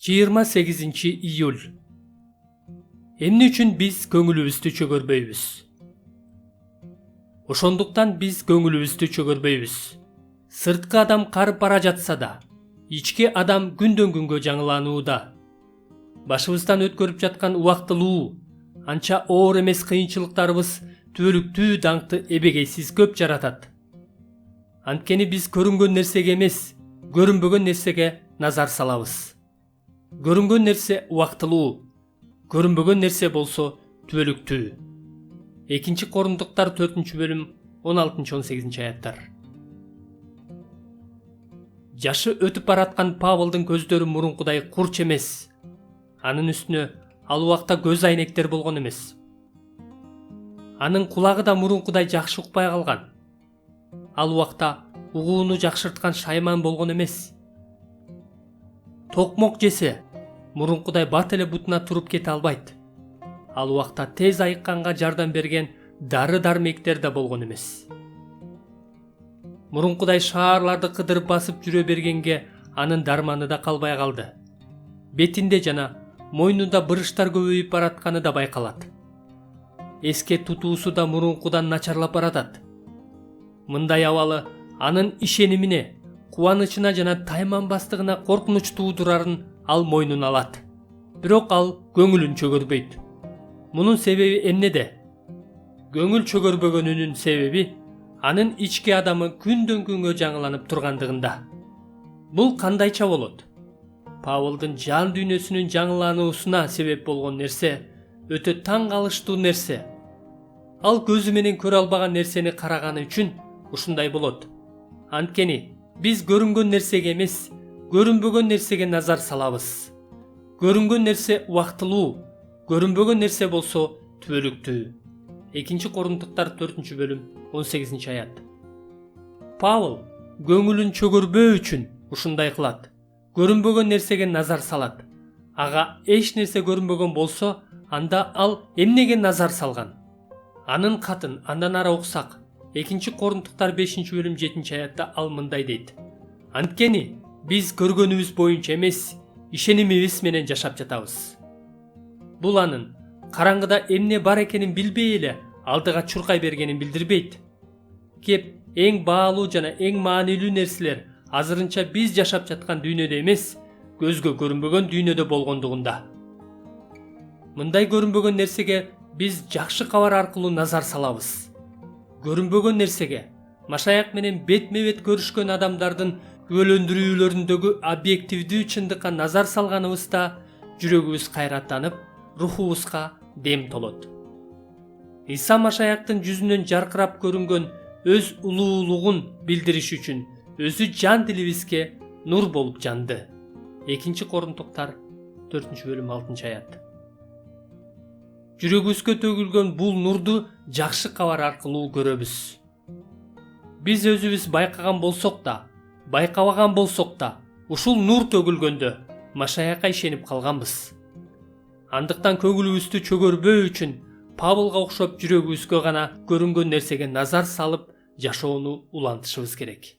28-iyul. Эмне үчүн биз көңүлүбүздү чөгөрбөйбүз? Ошондуктан биз көңүлүбүздү чөгөрбөйбүз. Сырткы адам карып бара жатса да, ички адам күндөн күнгө жаңыланууда. Башыбыздан өткөрүп жаткан убактылуу, анча оор эмес кыйынчылыктарыбыз түбөлүктүү даңкты эбегейсиз көп жаратат. Анткени биз көрүнгөн нерсеге эмес, көрүнбөгөн нерсеге назар салабыз. Көрүнгөн нерсе убактылуу, көрүнбөгөн нерсе болсо түбөлүктүү. 2 Корунтуктар 4-бөлүм 16-18 аяттар. Жашы өтүп бараткан Павлдын көздөрү мурункудай курч эмес. Анын үстүнө ал убакта көз айнектер болгон эмес. Анын кулагы да мурункудай жакшы укпай калган. Ал убакта угууну жакшырткан шайман болгон эмес. Токмок жесе, мурункудай бат эле бутуна туруп кете албайт. Ал убакта тез айыкканга жардам берген дары-дармектер да болгон эмес. Мурункудай шаарларды кыдырып басып жүрө бергенге анын дарманы да калбай калды. Бетинде жана мойнунда бырыштар көбөйүп баратканы да байкалат. Эске тутуусу да мурункудан начарлап баратат. Мындай абалы анын ишенимине, кубанычына жана тайманбастыгына коркунуч туудурарын ал мойнуна алат. Бирок ал көңүлүн чөгөрбөйт. Мунун себеби эмнеде? Көңүл чөгөрбөгөнүнүн себеби анын ички адамы күндөн күнгө жаңыланып тургандыгында. Бул кандайча болот? Павлдын жан дүйнөсүнүн жаңылануусуна себеп болгон нерсе өтө таң калыштуу нерсе. Ал көзү менен көрө албаган нерсени караганы үчүн ушундай болот. Анткени биз көрүнгөн нерсеге эмес, көрүнбөгөн нерсеге назар салабыз. Көрүнгөн нерсе убактылуу, көрүнбөгөн нерсе болсо түбөлүктүү. 2 Корунтуктар 4-бөлүм 18 аят. Павл көңүлүн чөгөрбөө үчүн ушундай кылат. Көрүнбөгөн нерсеге назар салат. Ага эч нерсе көрүнбөгөн болсо, анда ал эмнеге назар салган? Анын катын андан ары окусак, 2 Корунтуктар 5-бөлүм 7 аятта ал мындай дейт. Анткени биз көргөнүбүз боюнча эмес, ишенимибиз менен жашап жатабыз. Бул анын караңгыда эмне бар экенин билбей эле алдыга чуркай бергенин билдирбейт. Кеп эң баалуу жана эң маанилүү нерселер азырынча биз жашап жаткан дүйнөдө эмес, көзгө көрүнбөгөн дүйнөдө болгондугунда. Мындай көрүнбөгөн нерсеге биз жакшы кабар аркылуу назар салабыз. Көрүнбөгөн нерсеге Машаяк менен бетме-бет көрүшкөн адамдардын күбөлөндүрүүлөрүндөгү объективдүү чындыкка назар салганыбызда жүрөгүбүз кайраттанып, рухубузга дем толот. Иса Машаяктын жүзүнөн жаркырап көрүнгөн өз улуулугун билдириш үчүн өзү жан дилибизге нур болуп жанды. 2 Корунтуктар 4-бөлүм 6 аят. Жүрөгүбүзгө төгүлгөн бул нурду жакшы кабар аркылуу көрөбүз. Биз өзүбүз байкаган болсок да, байкабаган болсок да, ушул нур төгүлгөндө Машаякка ишенип калганбыз. Андыктан көңүлүбүздү чөгөрбөө үчүн Павлга окшоп жүрөгүбүзгө гана көрүнгөн нерсеге назар салып жашоону улантышыбыз керек.